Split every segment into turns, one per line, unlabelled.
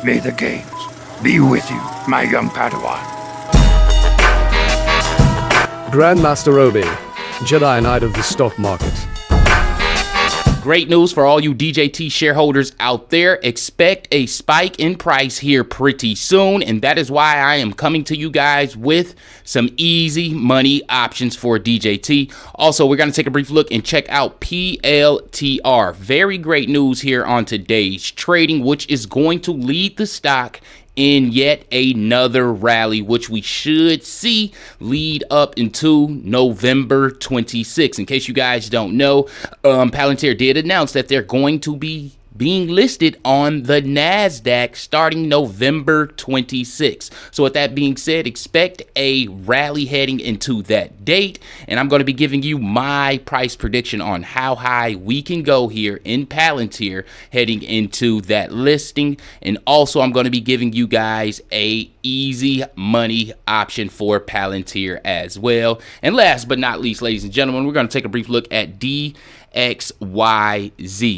May the gains be with you, my young Padawan.
Grandmaster-obi, Jedi Knight of the stock market.
Great news for all you DJT shareholders out there. Expect a spike in price here pretty soon, and that is why I am coming to you guys with some easy money options for DJT. Also, we're going to take a brief look and check out PLTR. Very great news here on today's trading, which is going to lead the stock in yet another rally, which we should see lead up into November 26th. In case you guys don't know, Palantir did announce that they're going to be being listed on the NASDAQ starting November 26th. So with that being said, expect a rally heading into that date. And I'm going to be giving you my price prediction on how high we can go here in Palantir heading into that listing. And also I'm going to be giving you guys a easy money option for Palantir as well. And last but not least, ladies and gentlemen, we're going to take a brief look at DXYZ.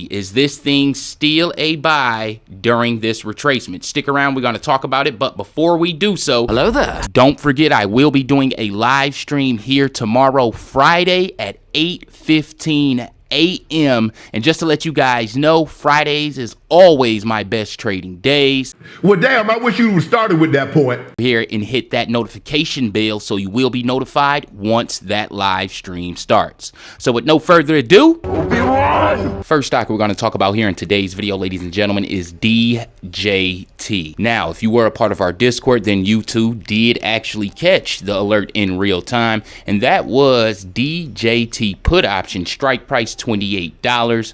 Is this thing still a buy during this retracement? Stick around, we're going to talk about it, but before we do so, hello there. Don't forget, I will be doing a live stream here tomorrow, Friday at 8:15 a.m. And just to let you guys know, Fridays is always my best trading days.
Well, damn, I wish you started with that point.
Here and hit that notification bell so you will be notified once that live stream starts. So with no further ado, first stock we're going to talk about here in today's video, ladies and gentlemen, is DJT. Now, if you were a part of our Discord, then you too did actually catch the alert in real time, and that was DJT put option strike price $28,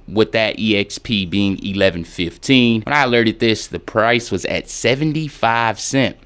with that EXP being $11.15. When I alerted this, the price was at 75 cents.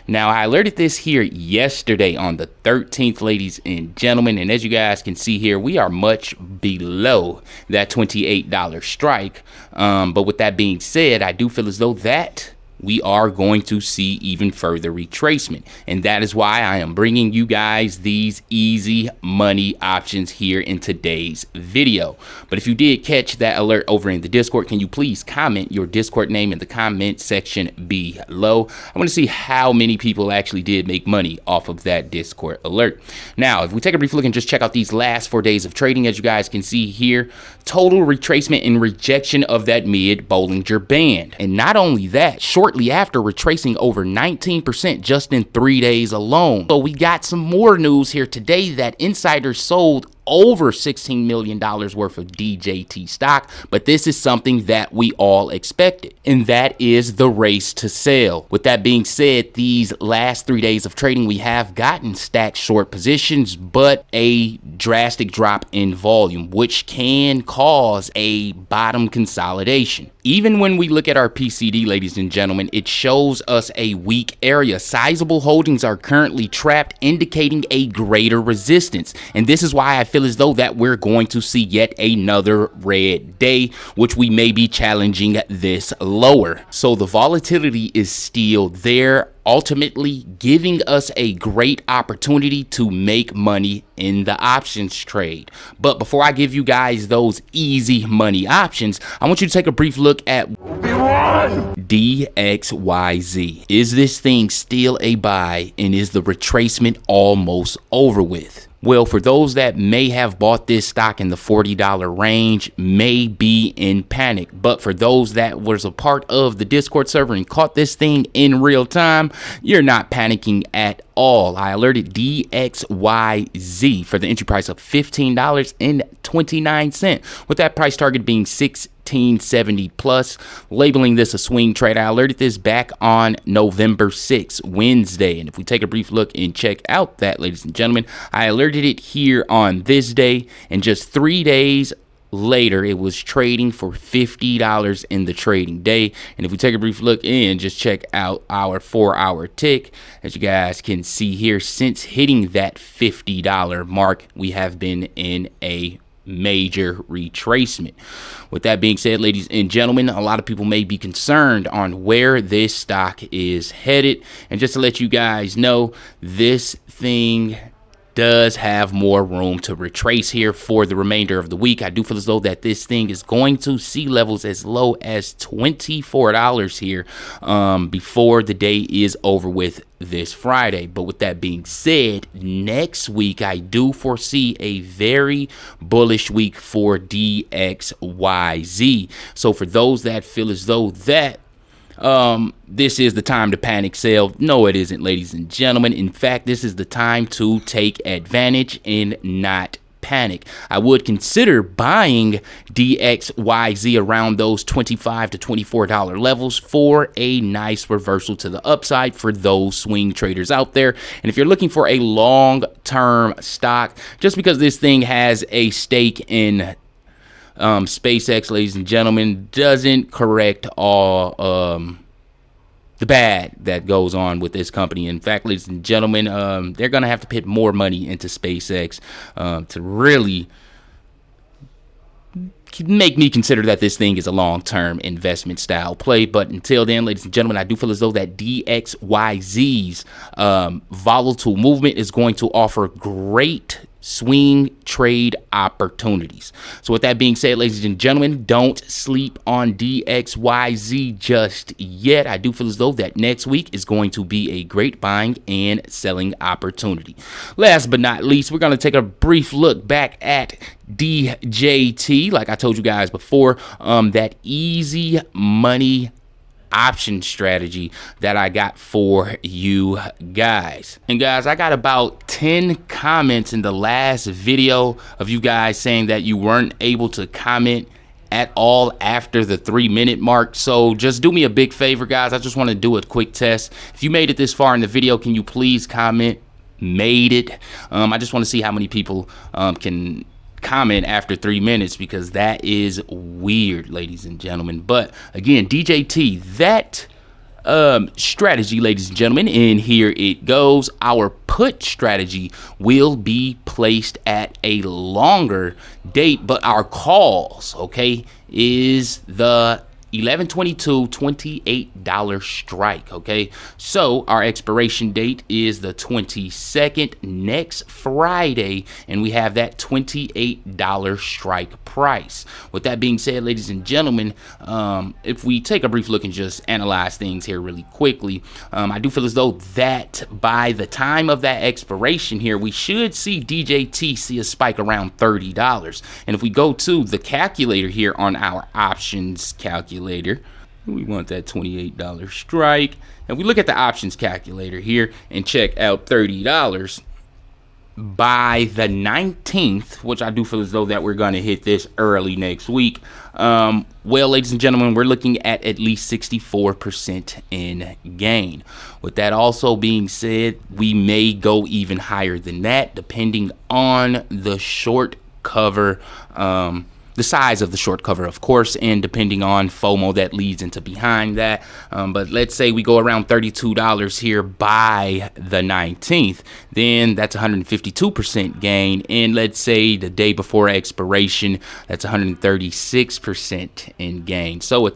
Now, I alerted this here yesterday on the 13th, ladies and gentlemen, and as you guys can see here, we are much below that $28 strike. But with that being said, I do feel as though that we are going to see even further retracement, and that is why I am bringing you guys these easy money options here in today's video. But if you did catch that alert over in the Discord, can you please comment your Discord name in the comment section below? I want to see how many people actually did make money off of that Discord alert. Now, if we take a brief look and just check out these last 4 days of trading, as you guys can see here, total retracement and rejection of that mid Bollinger Band. And not only that, shortly after retracing over 19% just in 3 days alone. So we got some more news here today that insiders sold over $16 million worth of DJT stock, but this is something that we all expected, and that is the race to sell. With that being said, these last 3 days of trading, we have gotten stacked short positions, but a drastic drop in volume, which can cause a bottom consolidation. Even when we look at our PCD, ladies and gentlemen, it shows us a weak area. Sizable holdings are currently trapped, indicating a greater resistance, and this is why I feel as though that we're going to see yet another red day, which we may be challenging this lower. So the volatility is still there, ultimately giving us a great opportunity to make money in the options trade. But before I give you guys those easy money options, I want you to take a brief look at DXYZ. Is this thing still a buy, and is the retracement almost over with? Well, for those that may have bought this stock in the $40 range, may be in panic. But for those that was a part of the Discord server and caught this thing in real time, you're not panicking at all. I alerted DXYZ for the entry price of $15.29, with that price target being $16.70 plus, labeling this a swing trade. I alerted this back on November 6th, Wednesday. And if we take a brief look and check out that, ladies and gentlemen, I alerted it here on this day, and just 3 days later it was trading for $50 in the trading day. And if we take a brief look and just check out our 4-hour tick, as you guys can see here, since hitting that $50 mark, we have been in a major retracement. With that being said, ladies and gentlemen, a lot of people may be concerned on where this stock is headed, and just to let you guys know, this thing does have more room to retrace here for the remainder of the week. I do feel as though that this thing is going to see levels as low as $24 here before the day is over with this Friday. But with that being said, next week I do foresee a very bullish week for DXYZ. So for those that feel as though that this is the time to panic sell, no, it isn't, ladies and gentlemen. In fact, this is the time to take advantage and not panic. I would consider buying DXYZ around those $25 to $24 levels for a nice reversal to the upside for those swing traders out there. And if you're looking for a long-term stock, just because this thing has a stake in SpaceX, ladies and gentlemen, doesn't correct all the bad that goes on with this company. In fact, ladies and gentlemen, they're going to have to put more money into SpaceX to really make me consider that this thing is a long-term investment style play. But until then, ladies and gentlemen, I do feel as though that DXYZ's volatile movement is going to offer great swing trade opportunities. So with that being said, ladies and gentlemen, don't sleep on DXYZ just yet. I do feel as though that next week is going to be a great buying and selling opportunity. Last but not least, we're going to take a brief look back at DJT. Like I told you guys before, that easy money option strategy that I got for you guys. And guys, I got about 10 comments in the last video of you guys saying that you weren't able to comment at all after the 3-minute mark. So just do me a big favor, guys. I just want to do a quick test. If you made it this far in the video, can you please comment made it? I just want to see how many people can comment after 3 minutes, because that is weird, ladies and gentlemen. But again, DJT, that strategy, ladies and gentlemen, and here it goes. Our put strategy will be placed at a longer date, but our calls, okay, is the 11/22 $28 strike. Okay, so our expiration date is the 22nd, next Friday, and we have that $28 strike price. With that being said, ladies and gentlemen, if we take a brief look and just analyze things here really quickly, I do feel as though that by the time of that expiration here, we should see DJT see a spike around $30. And if we go to the calculator here on our options calculator, we want that $28 strike. And we look at the options calculator here and check out $30 by the 19th, which I do feel as though that we're going to hit this early next week. Well, ladies and gentlemen, we're looking at least 64% in gain. With that also being said, we may go even higher than that depending on the short cover, the size of the short cover, of course, and depending on FOMO that leads into behind that. But let's say we go around $32 here by the 19th, then that's 152% gain. And let's say the day before expiration, that's 136% in gain. So a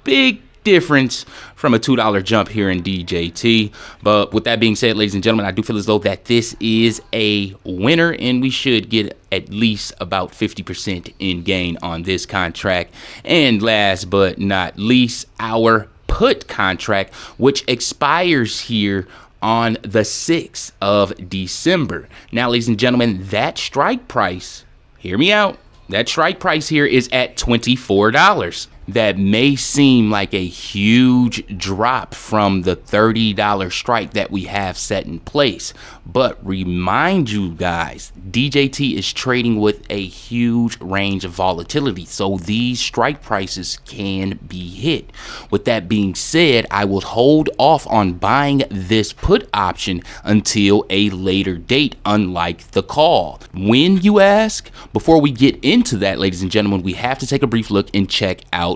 big difference from a $2 jump here in DJT. But with that being said, ladies and gentlemen, I do feel as though that this is a winner, and we should get at least about 50% in gain on this contract. And last but not least, our put contract, which expires here on the 6th of December. Now, ladies and gentlemen, that strike price, hear me out, that strike price here is at $24. That may seem like a huge drop from the $30 strike that we have set in place, but remind you guys, DJT is trading with a huge range of volatility, so these strike prices can be hit. With that being said, I will hold off on buying this put option until a later date, unlike the call. When, you ask? Before we get into that, ladies and gentlemen, we have to take a brief look and check out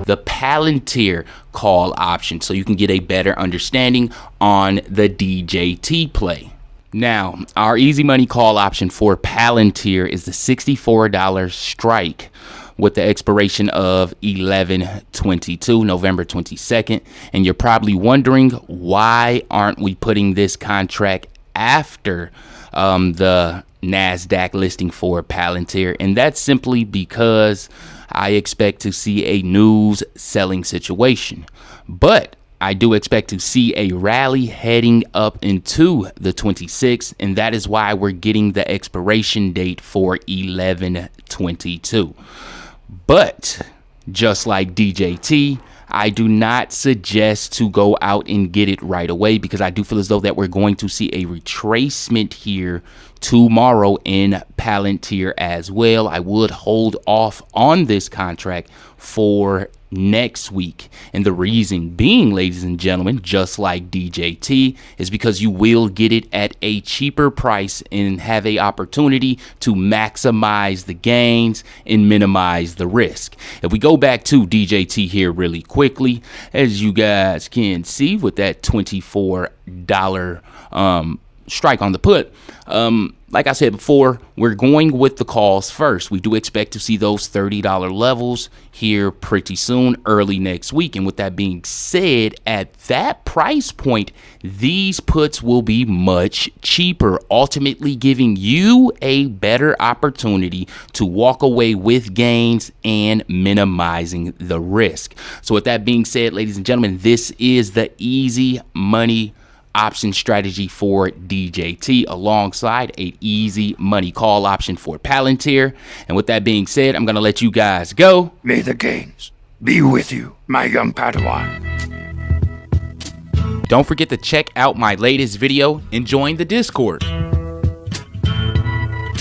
the PLTR call option so you can get a better understanding on the DJT play. Now, our easy money call option for PLTR is the $64 strike with the expiration of 11/22, November 22nd. And you're probably wondering, why aren't we putting this contract after the NASDAQ listing for Palantir, and that's simply because I expect to see a news selling situation. But I do expect to see a rally heading up into the 26th, and that is why we're getting the expiration date for 11/22. But just like DJT, I do not suggest to go out and get it right away, because I do feel as though that we're going to see a retracement here tomorrow in Palantir as well. I would hold off on this contract for next week, and the reason being, ladies and gentlemen, just like DJT, is because you will get it at a cheaper price and have a opportunity to maximize the gains and minimize the risk. If we go back to DJT here really quickly, as you guys can see with that $24 strike on the put, like I said before, we're going with the calls first. We do expect to see those $30 levels here pretty soon, early next week. And with that being said, at that price point, these puts will be much cheaper, ultimately giving you a better opportunity to walk away with gains and minimizing the risk. So with that being said, ladies and gentlemen, this is the easy money option strategy for DJT alongside a easy money call option for Palantir. And with that being said, I'm going to let you guys go.
May the gains be with you, my young Padawan.
Don't forget to check out my latest video and join the Discord.